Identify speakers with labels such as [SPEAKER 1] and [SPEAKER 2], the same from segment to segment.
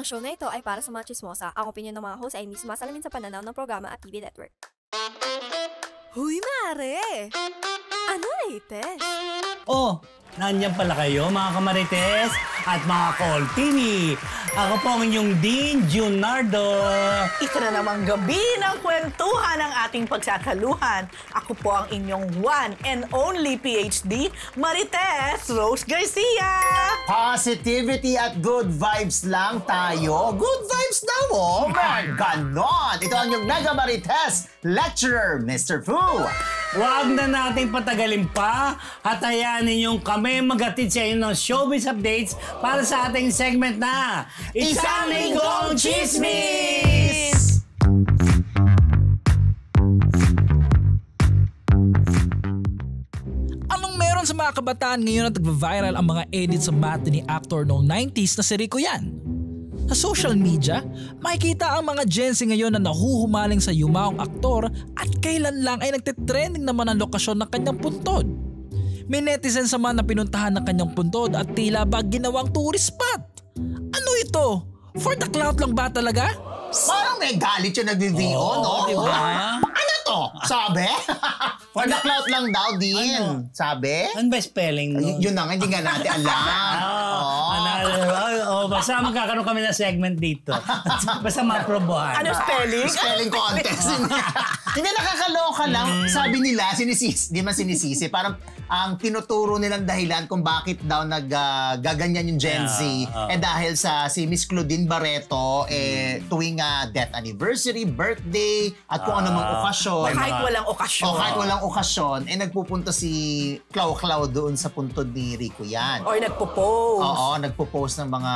[SPEAKER 1] Ang show na ito ay para sa mga chismosa. Ang opinion ng mga host ay hindi sumasalamin sa pananaw ng programa at TV network. Huy, Mare! Ano latest?
[SPEAKER 2] Oh, nandiyan pala kayo mga kamarites at mga Coltini. Ako po ang inyong Dean Junardo.
[SPEAKER 3] Ito na namang gabi ng kwentuhan ng ating pagsasaluhan. Ako po ang inyong one and only PhD, Marites Rose Garcia.
[SPEAKER 4] Positivity at good vibes lang tayo. Good vibes daw, oh. Ganon. Ito ang inyong Mega Marites Lecturer, Mr. Fu.
[SPEAKER 2] Huwag na nating patagalin pa at hayanin yung kami magatid sa inyo ng showbiz updates para sa ating segment na Isang Linggong Chismis!
[SPEAKER 5] Anong meron sa mga kabataan ngayon na nagva-viral ang mga edits sa matinee actor noong 90s na si Rico Yan? Sa social media, makikita ang mga Gen Z ngayon na nahuhumaling sa yumaong aktor at kailan lang ay nagtitrending naman ang lokasyon ng kanyang puntod. May netizens naman na pinuntahan ng kanyang puntod at tila ba ginawang tourist spot. Ano ito? For the clout lang ba talaga?
[SPEAKER 4] Parang may galit yung nag-video, no?
[SPEAKER 2] Diba?
[SPEAKER 4] Ano to? Sabi? For the clout lang daw din.
[SPEAKER 2] Ano?
[SPEAKER 4] Sabi?
[SPEAKER 2] Ano ba spelling no?
[SPEAKER 4] Yun na nga, hindi nga natin alam.
[SPEAKER 2] Basta magkakaroon kami ng segment dito. Basta maprobohan.
[SPEAKER 3] Ano spelling?
[SPEAKER 4] Spelling contest. Hindi, nakakaloka lang. Sabi nila, di man sinisisi, parang ang tinuturo nilang dahilan kung bakit daw naggaganyan yung Gen Z dahil sa si Miss Claudine Barreto tuwing death anniversary, birthday, at kung anumang okasyon.
[SPEAKER 3] Kahit walang okasyon.
[SPEAKER 4] O kahit walang okasyon, nagpupunta si Clau doon sa puntod ni Rico Yan.
[SPEAKER 3] Or nagpo-post.
[SPEAKER 4] Oo, nagpo-post ng mga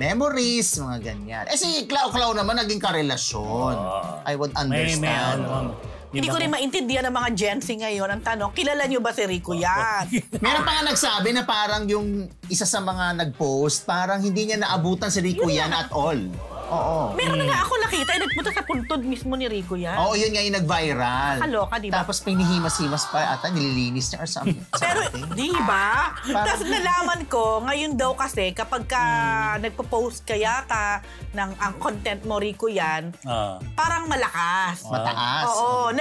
[SPEAKER 4] memories, mga ganyan. Si Clau naman naging karelasyon. I would understand.
[SPEAKER 3] Hindi ko rin maintindihan ng mga Gen Z ngayon. Ang tanong, kilala niyo ba si Rico Yan?
[SPEAKER 4] Meron pa nga nagsabi na parang yung isa sa mga nag-post, parang hindi niya naabutan si Rico Yan at all. Oo.
[SPEAKER 3] Meron na nga ako nakita, nagpunta sa puntod mismo ni Rico Yan.
[SPEAKER 4] Oo, yun nga yung nag-viral.
[SPEAKER 3] Kaloka, di ba?
[SPEAKER 4] Tapos pinihimas-himas pa ata, nililinis niya or something.
[SPEAKER 3] Pero, di ba? Tapos nalaman ko, ngayon daw kasi, kapag ka nagpo-post ka yata ng ang content mo, Rico Yan, parang malakas.
[SPEAKER 4] Mataas.
[SPEAKER 3] Oo,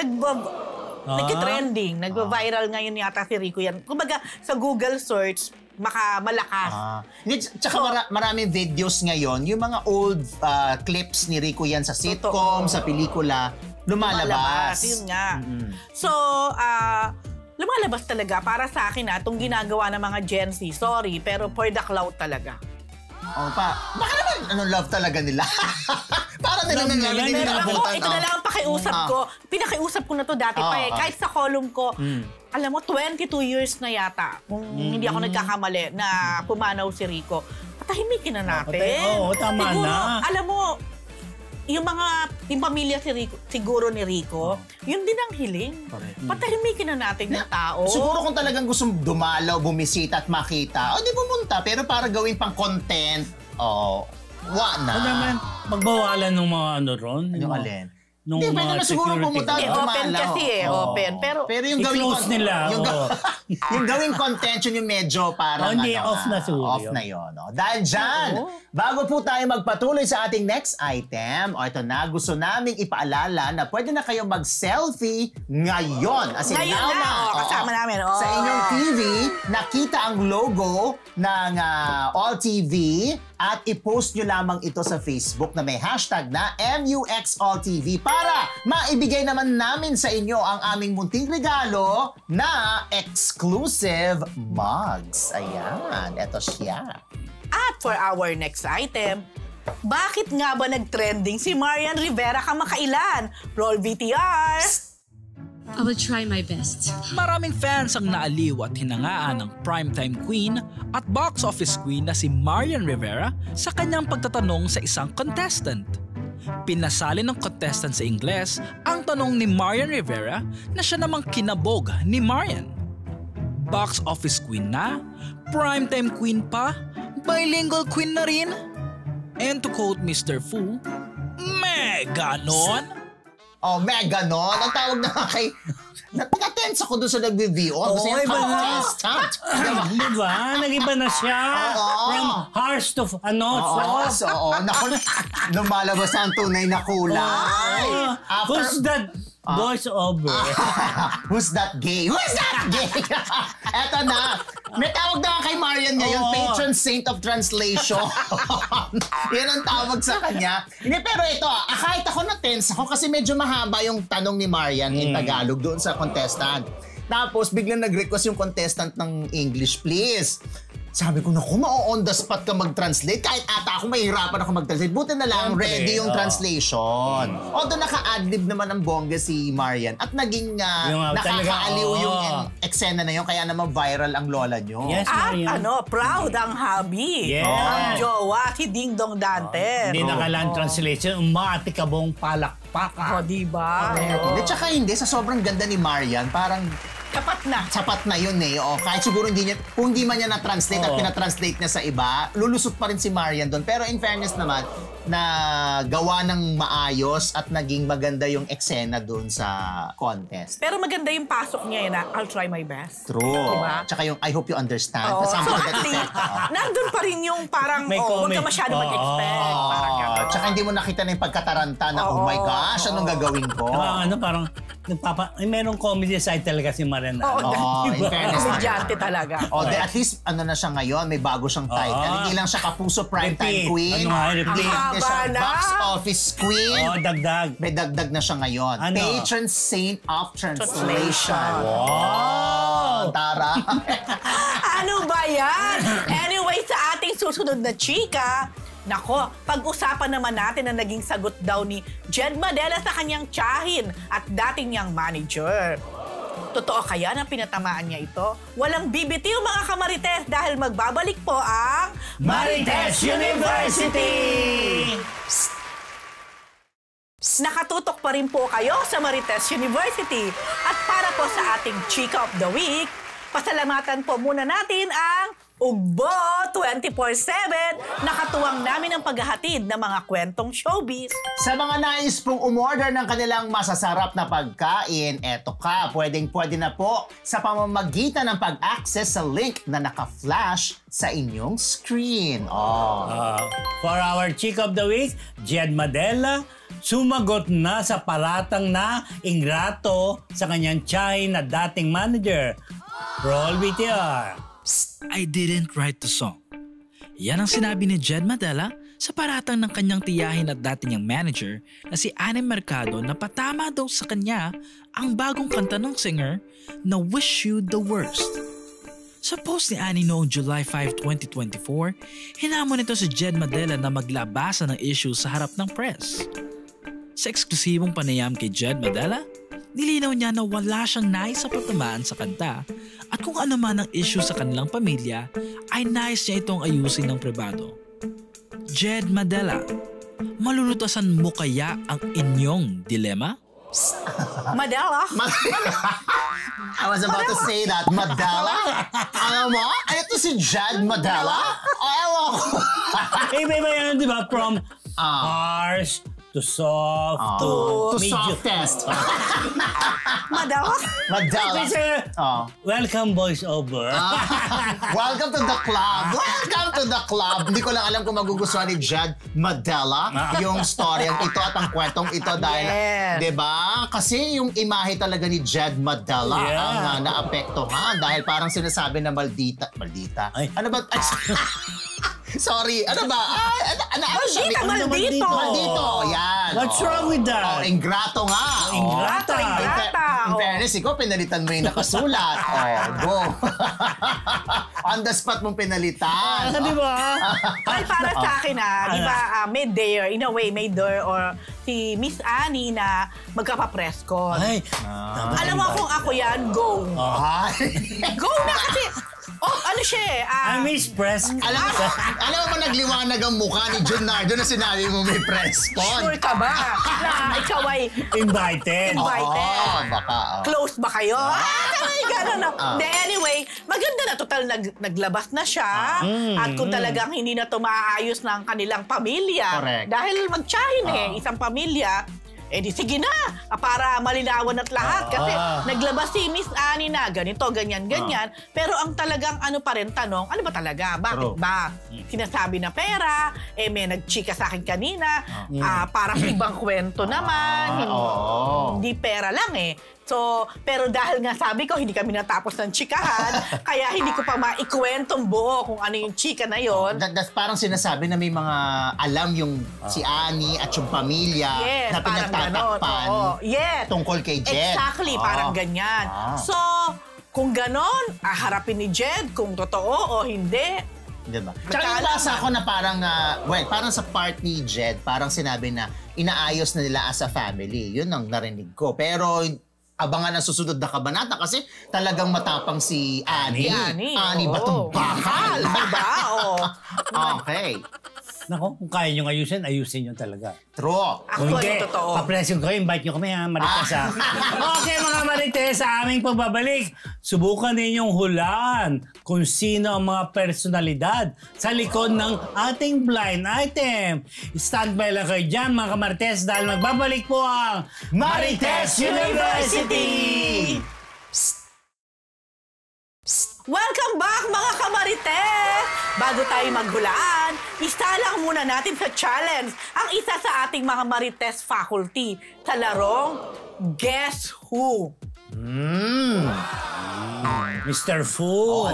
[SPEAKER 3] nagki-trending, nagva-viral ngayon yata si Rico Yan. Kumbaga, sa Google search, malakas.
[SPEAKER 4] Tsaka maraming videos ngayon, yung mga old clips ni Rico Yan sa sitcom, sa pelikula, lumalabas.
[SPEAKER 3] Yun nga. So, lumalabas talaga para sa akin itong ginagawa ng mga Gen Z. Sorry, pero for the clout talaga.
[SPEAKER 4] Baka naman, love talaga nila. Para nila hindi nalabutan.
[SPEAKER 3] Ito na lang ang pakiusap ko. Pinakiusap ko na to dati pa eh. Kahit sa column ko, alam mo, 22 years na yata, kung hindi ako nagkakamali, na pumanaw si Rico. Patahimikin na natin.
[SPEAKER 2] Oo, tama
[SPEAKER 3] siguro,
[SPEAKER 2] na.
[SPEAKER 3] Alam mo, yung pamilya siguro ni Rico, yun din ang hiling. Patahimikin na natin ng tao.
[SPEAKER 4] Siguro kung talagang gusto dumalaw, bumisita at makita, di pumunta. Pero para gawin pang content, wala na.
[SPEAKER 2] Ano naman, magbawalan ng mga ron?
[SPEAKER 4] Yung alin?
[SPEAKER 2] Hindi,
[SPEAKER 4] pwede na siguro pumunta.
[SPEAKER 3] Open kasi open. Pero
[SPEAKER 4] yung gawing
[SPEAKER 2] i-close nila.
[SPEAKER 4] Yung gawing content, yun yung medyo parang
[SPEAKER 2] hindi, off na siguro.
[SPEAKER 4] Off na yun. Dahil dyan, bago po tayo magpatuloy sa ating next item, ito na, gusto naming ipaalala na pwede na kayo mag-selfie ngayon. As in,
[SPEAKER 3] ngayon kasama namin.
[SPEAKER 4] Sa inyong TV, nakita ang logo ng All TV at i-post nyo lamang ito sa Facebook na may hashtag na MUXAllTV para maibigay naman namin sa inyo ang aming munting regalo na exclusive mugs. Ayan, eto siya.
[SPEAKER 3] At for our next item, bakit nga ba nag-trending si Marian Rivera kamakailan? Roll VTR!
[SPEAKER 6] I will try my best.
[SPEAKER 5] Maraming fans ang naaliw at hinangaan ng primetime queen at box office queen na si Marian Rivera sa kanyang pagtatanong sa isang contestant. Pinasali ng contestant sa Ingles ang tanong ni Marian Rivera na siya namang kinabog ni Marian. Box office queen na, primetime queen pa, bilingual queen na rin. And to quote Mr. Fu, ganon?
[SPEAKER 4] Ganon? Ang tawag na kay Nakatense ako doon sa nag-VO. Gusto niya
[SPEAKER 2] iba na.
[SPEAKER 4] contestant.
[SPEAKER 2] Diba? Nag-iba na siya. From harsh to, soft.
[SPEAKER 4] Naku, lumalabas ang tunay na kulay.
[SPEAKER 2] Who's that voice over?
[SPEAKER 4] Who's that gay? Who's that gay? Eto na. May tawag na kay Marian ngayon, patron saint of translation. Yan ang tawag sa kanya. Hindi, pero ito, kahit ako na-tense ako kasi medyo mahaba yung tanong ni Marian in Tagalog doon sa contestant. Tapos biglang nag-request yung contestant ng English, please. Sabi ko, naku, on the spot ka mag-translate. Kahit ata ako, mahihirapan ako mag-translate. Buti na lang, ready yung translation. Although naka-adlib naman ang bongga si Marian at naging nakakaaliw yung eksena na yun. Kaya naman viral ang lola nyo.
[SPEAKER 2] Yes,
[SPEAKER 3] At
[SPEAKER 2] Marian.
[SPEAKER 3] proud ang hubby.
[SPEAKER 2] Yes.
[SPEAKER 3] Ang jowa, si Ding Dong Dante.
[SPEAKER 2] Hindi nakalang translation, umatikabong palakpakan.
[SPEAKER 3] Diba?
[SPEAKER 4] At saka hindi, sa sobrang ganda ni Marian, parang
[SPEAKER 3] Sapat na
[SPEAKER 4] yun eh. Kahit siguro kung hindi man niya na-translate at pinatranslate niya sa iba, lulusot pa rin si Marian doon. Pero in fairness naman, na gawa ng maayos at naging maganda yung eksena doon sa contest.
[SPEAKER 3] Pero maganda yung pasok niya na I'll try my best.
[SPEAKER 4] True.
[SPEAKER 3] Diba?
[SPEAKER 4] Tsaka yung I hope you understand.
[SPEAKER 3] So
[SPEAKER 4] Something to that
[SPEAKER 3] at least,
[SPEAKER 4] effect.
[SPEAKER 3] nandun pa rin yung parang,
[SPEAKER 2] May
[SPEAKER 3] huwag ka
[SPEAKER 2] comment.
[SPEAKER 3] masyado mag-expect. Parang gano'n.
[SPEAKER 4] Tsaka hindi mo nakita na yung pagkataranta na, oh my gosh, anong gagawin ko?
[SPEAKER 2] Parang merong comedy side talaga si Marian.
[SPEAKER 4] In fairness.
[SPEAKER 3] Komedyante talaga.
[SPEAKER 4] At least ano na siya ngayon, may bago siyang title. Hindi lang siya Kapuso Primetime
[SPEAKER 2] Repeat.
[SPEAKER 4] Queen.
[SPEAKER 2] Ano nga, repeat.
[SPEAKER 4] Hindi siya
[SPEAKER 3] Haba na.
[SPEAKER 4] Box Office Queen.
[SPEAKER 2] Dagdag.
[SPEAKER 4] May dagdag na siya ngayon.
[SPEAKER 2] Ano?
[SPEAKER 4] Patron Saint of Translation.
[SPEAKER 2] Wow!
[SPEAKER 4] Tara.
[SPEAKER 3] Ano ba yan? Anyway, sa ating susunod na chika, nako, pag-usapan naman natin ang naging sagot daw ni Jed Madela sa kanyang tiyahin at dating niyang manager. Totoo kaya na pinatamaan niya ito? Walang bibitiw mga kamarites dahil magbabalik po ang
[SPEAKER 2] Marites University!
[SPEAKER 3] Nakatutok pa rin po kayo sa Marites University. At para po sa ating Chika of the Week, pasalamatan po muna natin ang Ugbo 24/7, nakatuwang namin ang paghahatid ng mga kwentong showbiz.
[SPEAKER 4] Sa mga nais pong umorder ng kanilang masasarap na pagkain, eto ka, pwedeng-pwede na po sa pamamagitan ng pag-access sa link na naka-flash sa inyong screen.
[SPEAKER 2] For our Chick of the Week, Jed Madela, sumagot na sa paratang na ingrato sa kanyang tiyahin na dating manager. Roll VTR.
[SPEAKER 5] I didn't write the song. Yan ang sinabi ni Jed Madela sa paratang ng kanyang tiyahin at dati niyang manager na si Annie Mercado na patama daw sa kanya ang bagong kanta ng singer na Wish You the Worst. Sa post ni Annie noong July 5, 2024, hinamon nito si Jed Madela na maglabasan ng issue sa harap ng press. Sa eksklusibong panayam kay Jed Madela, nilinaw niya na wala siyang nais sa pagtamaan sa kanta at kung ano man ang issue sa kanilang pamilya ay nais niya itong ayusin ng pribado. Jed Madela, malulutasan mo kaya ang inyong dilema?
[SPEAKER 3] Madela?
[SPEAKER 4] I was about to say that. Madela? Alam mo? Ito si Jed Madela? Ewan ko.
[SPEAKER 2] Iba-iba yan, di ba? From harsh to soft to medium.
[SPEAKER 4] softest.
[SPEAKER 3] Madela?
[SPEAKER 4] Madela.
[SPEAKER 2] Welcome, voice over.
[SPEAKER 4] Welcome to the club. Welcome to the club. Hindi ko lang alam kung magugustuhan ni Jed Madela yung storyang ito at ang kwentong ito dahil, di ba? Kasi yung imahe talaga ni Jed Madela ang naapektuhan dahil parang sinasabi na maldita.
[SPEAKER 2] Ay.
[SPEAKER 4] Ano ba? Sorry, ano ba?
[SPEAKER 3] Maldito.
[SPEAKER 4] Maldito, yan.
[SPEAKER 2] What's wrong with that?
[SPEAKER 4] Ingrato nga.
[SPEAKER 2] Ingrata.
[SPEAKER 4] In fairness, ikaw pinalitan mo yung nakasulat. Go. On the spot mong pinalitan.
[SPEAKER 2] Di ba?
[SPEAKER 3] Ay, para sa akin di ba, may dare, in a way, may dare or si Miss Annie na magkapapress con.
[SPEAKER 2] Ay.
[SPEAKER 3] Alam mo kung ako yan, go. Go na kasi, ano siya
[SPEAKER 2] I miss press.
[SPEAKER 4] Alam mo nagliwanag ang mukha ni Junardo na sinabi mo may press con.
[SPEAKER 3] sure ka ba na ikaw ay
[SPEAKER 2] Invited.
[SPEAKER 4] Baka.
[SPEAKER 3] close ba kayo? Ay, gano'n na. Anyway, maganda na total naglabas na siya. At kung talagang hindi na ito maaayos ng kanilang pamilya.
[SPEAKER 4] Correct.
[SPEAKER 3] Dahil magtsahin isang pamilya, Eh di sige na, para malinawan at lahat. Kasi naglabas si Miss Annie na ganito, ganyan. Pero ang talagang ano pa rin tanong, ano ba talaga? Bakit ba? Sinasabi na pera, may nagchika sa akin kanina, parang ibang kwento naman. Hindi pera lang eh. So, pero dahil nga sabi ko, hindi kami natapos ng chikahan, kaya hindi ko pa maikwentong buo kung ano yung chika na yon.
[SPEAKER 4] That's parang sinasabi na may mga alam yung si Annie at yung pamilya na pinagtatakpan tungkol kay Jed.
[SPEAKER 3] Exactly, parang ganyan. So, kung ganon, harapin ni Jed kung totoo o hindi.
[SPEAKER 4] Diba? Tsaka yung nasa ako na parang, parang sa part ni Jed, parang sinabi na inaayos na nila as a family. Yun ang narinig ko. Pero abangan ang susunod na kabanata kasi talagang matapang si Annie. Annie ba itong bakal?
[SPEAKER 3] Diba?
[SPEAKER 4] Okay.
[SPEAKER 2] Nako, kung kaya nyo ayusin nyo talaga.
[SPEAKER 4] True.
[SPEAKER 2] Kung hindi, papresyon ko, invite nyo kami Marites ha. Okay mga Marites, sa aming pagbabalik, subukan ninyong hulaan kung sino ang mga personalidad sa likod ng ating blind item. Stand by lang kayo dyan mga Marites dahil magbabalik po ang Marites University!
[SPEAKER 3] Welcome back mga kamarites! Bago tayo maghulaan, isalang muna natin sa challenge ang isa sa ating mga Marites faculty sa larong Guess Who?
[SPEAKER 2] Mr. Fu,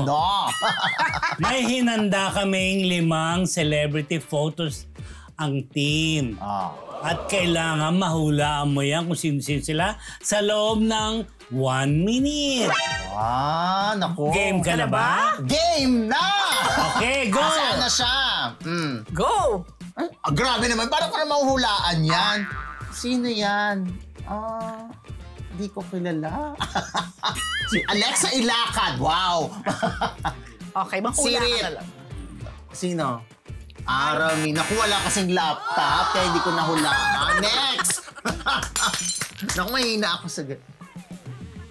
[SPEAKER 2] may hinanda kaming 5 celebrity photos ang team. At kailangan mahulaan mo yan kung sino-sino sila sa loob ng 1 minute.
[SPEAKER 4] Naku.
[SPEAKER 2] Game ka na ba?
[SPEAKER 4] Game na!
[SPEAKER 2] Okay, go!
[SPEAKER 4] Saan na siya?
[SPEAKER 3] Go!
[SPEAKER 4] Grabe naman. Parang ko na mahuhulaan yan. Sino yan? Hindi ko kilala. Si Alexa Ilacad. Wow!
[SPEAKER 3] Okay, mahula ka na lang.
[SPEAKER 4] Sino? Rami. Naku, wala kasing laptop kaya hindi ko nahulaan. Next! Naku, mahina ako sa...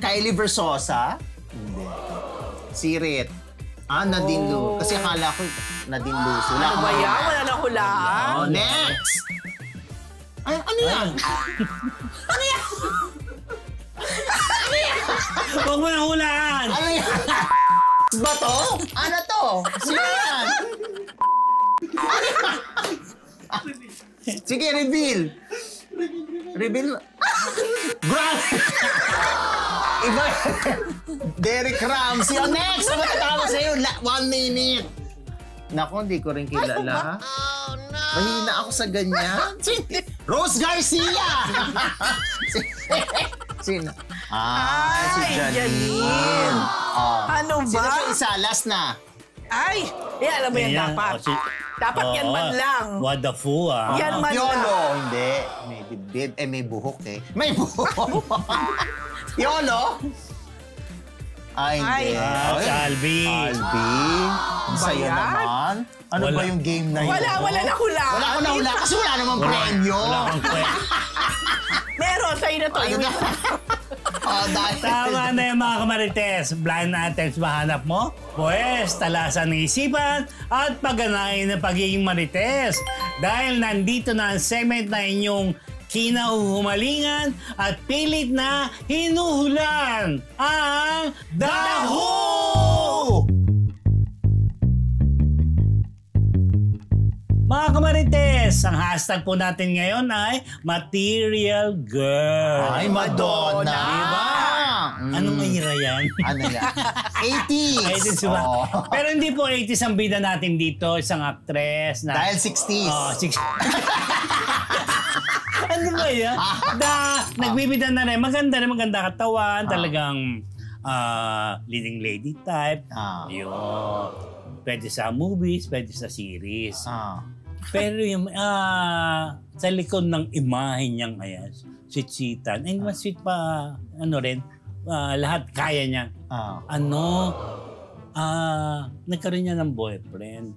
[SPEAKER 4] Kylie Versosa? Hindi. Sirit. Nadine Lu. Kasi akala ko Nadine Luso.
[SPEAKER 3] Ano ba yan? Wala na hulaan.
[SPEAKER 4] Next! Ay, ano yan? Ano yan?
[SPEAKER 2] Huwag mo na hulaan!
[SPEAKER 4] Ano yan? Ba to? Ano to? Sino yan? Sige, reveal. Reveal. Grabe! Iba. Derek Ramsey. Next! Matatawa sa'yo. 1 minute. Naku, hindi ko rin kilala. Oh, no! Mahina ako sa ganyan. Rose Garcia! Sino? Si Janine.
[SPEAKER 3] Ano ba?
[SPEAKER 4] Sino siya isa? Last na.
[SPEAKER 3] Ay! Alam mo yan dapat. Dapat yan man lang.
[SPEAKER 2] What the fu
[SPEAKER 3] Yan man
[SPEAKER 4] Yolo.
[SPEAKER 3] lang.
[SPEAKER 4] Hindi. May dibdib. May buhok eh. May buhok. Yolo? Hindi.
[SPEAKER 2] Si Albi.
[SPEAKER 4] Albi? Sa'yo naman. Ano ba yung game na yun?
[SPEAKER 3] Wala na hula.
[SPEAKER 4] Wala ko na hula kasi wala namang premyo.
[SPEAKER 2] Wala kang kwento.
[SPEAKER 3] Meron, sa'yo na to.
[SPEAKER 2] Tama na yung mga kamarites. Blind items ba hanap mo? Pues, talasan ng isipan at pagganahin ng pagiging marites. Dahil nandito na ang segment na inyong kinahuhumalingan at pilit na hinuhulan ang Daho! Mga kamarites, ang hashtag po natin ngayon ay Material Girl.
[SPEAKER 4] Ay, Madonna!
[SPEAKER 2] Diba? Anong ira yan?
[SPEAKER 4] Ano yan? 80s!
[SPEAKER 2] 80s ba? Pero hindi po 80s ang bida natin dito, isang actress na...
[SPEAKER 4] Dahil 60s.
[SPEAKER 2] Ano ba yan? Nagbibida na rin. Maganda katawan. Talagang leading lady type. Yun. Pwede sa movies, pwede sa series. Pero yung sa likod ng imahe niyang sweet-sweetan. And mas sweet pa, lahat kaya niya. Nagkaroon niya ng boyfriend.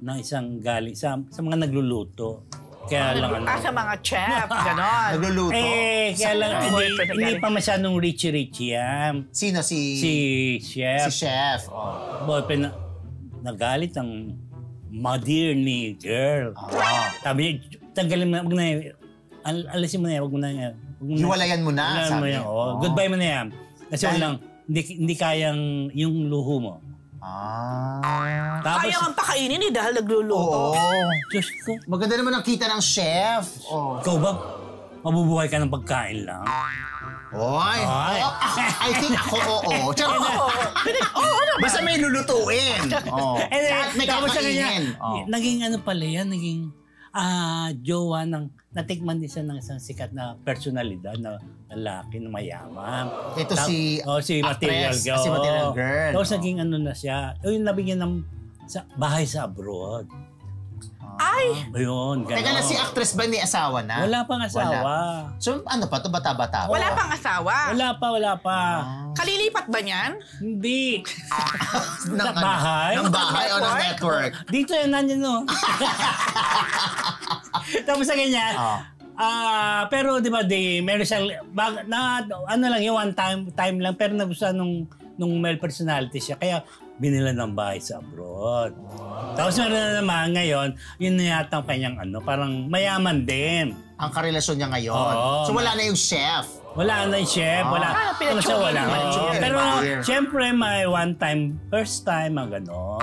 [SPEAKER 2] Na isang galing sa mga nagluluto. Kaya lang
[SPEAKER 3] sa mga chef, gano'n.
[SPEAKER 4] Nagluluto?
[SPEAKER 2] Kaya lang hindi pa masyadong richy-richy yan.
[SPEAKER 4] Sino?
[SPEAKER 2] Si Chef.
[SPEAKER 4] Si Chef.
[SPEAKER 2] Boyfriend nagalit ang mother ni girl. Sabi niya, tanggalin mo na alisin mo na yan, wag mo na yan.
[SPEAKER 4] Hiwalayan mo na,
[SPEAKER 2] Hiwalayan mo
[SPEAKER 4] sabi.
[SPEAKER 2] yan, goodbye mo na yan. Kasi walang, hindi kayang yung luho mo. Tapos,
[SPEAKER 3] Kaya ang pakainin dahil nagluluto.
[SPEAKER 2] Diyos ko,
[SPEAKER 4] Maganda naman ang kita ng chef.
[SPEAKER 2] ikaw ba, mabubuhay ka ng pagkain lang?
[SPEAKER 4] Oy.
[SPEAKER 2] Ay.
[SPEAKER 4] I think ako, oo. Tsaka, basta may lulutuin. At may
[SPEAKER 2] tapos sa
[SPEAKER 4] kakainin.
[SPEAKER 2] kanya, naging ano pala yan, naging jowa ng, natikman din siya ng isang sikat na personalidad na lalaki na mayaman.
[SPEAKER 4] Ito si
[SPEAKER 2] si Material
[SPEAKER 4] actress,
[SPEAKER 2] Girl.
[SPEAKER 4] si Material Girl.
[SPEAKER 2] Tapos naging ano na siya, yung nabigyan ng bahay sa abroad.
[SPEAKER 3] Ay!
[SPEAKER 2] Ayun, gano'n.
[SPEAKER 4] Teka na, si actress ba may asawa na?
[SPEAKER 2] Wala pang asawa.
[SPEAKER 4] So, ano pa to? Bata-bata?
[SPEAKER 3] Wala pang asawa.
[SPEAKER 2] Wala pa.
[SPEAKER 3] Kalilipat ba niyan?
[SPEAKER 2] Hindi.
[SPEAKER 4] Ng
[SPEAKER 2] Sa bahay?
[SPEAKER 4] Ng bahay o ng network?
[SPEAKER 2] Dito yan, nandiyan no. Tapos sa ganyan, pero di ba, meron siyang, ano lang, yung one time lang, pero nagustuhan nung male personality siya. Kaya binila ng bahay sa abroad. Tapos meron na naman ngayon, yun na yata ang kanyang parang mayaman din.
[SPEAKER 4] Ang karelasyon niya ngayon.
[SPEAKER 2] Oo.
[SPEAKER 4] So, wala na yung chef.
[SPEAKER 2] Wala na yung chef, wala.
[SPEAKER 3] pinatsugi
[SPEAKER 2] Wala.
[SPEAKER 3] naman
[SPEAKER 2] Oo.
[SPEAKER 3] yun.
[SPEAKER 2] Pero syempre may one time, first time, gano'n.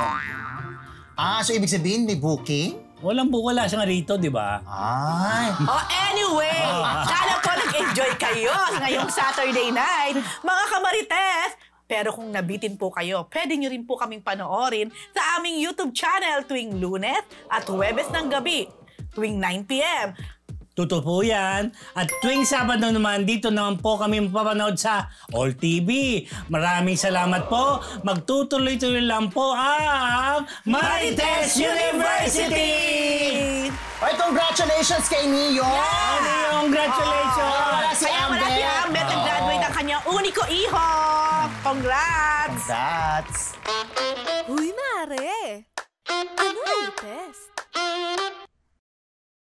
[SPEAKER 4] So ibig sabihin may booking?
[SPEAKER 2] Wala siya nga rito, di ba?
[SPEAKER 4] Ay.
[SPEAKER 3] Anyway, sana po nag-enjoy kayo ngayong Saturday night, mga kamarites. Pero kung nabitin po kayo, pwede nyo rin po kaming panoorin sa aming YouTube channel tuwing Lunes at Huwebes ng gabi, tuwing 9 p.m.
[SPEAKER 2] Totoo po yan. At tuwing Sabado naman, dito naman po kami mapapanood sa All TV. Maraming salamat po. Magtutuloy-tuloy lang po ang Marites University!
[SPEAKER 4] Ay, congratulations kay Neo!
[SPEAKER 2] Congratulations!
[SPEAKER 4] Si
[SPEAKER 3] Kaya wala si Ambet, nag-graduate ang kanyang uniko iho. Congrats!
[SPEAKER 4] Congrats!
[SPEAKER 1] Uy, mare! Ano latest?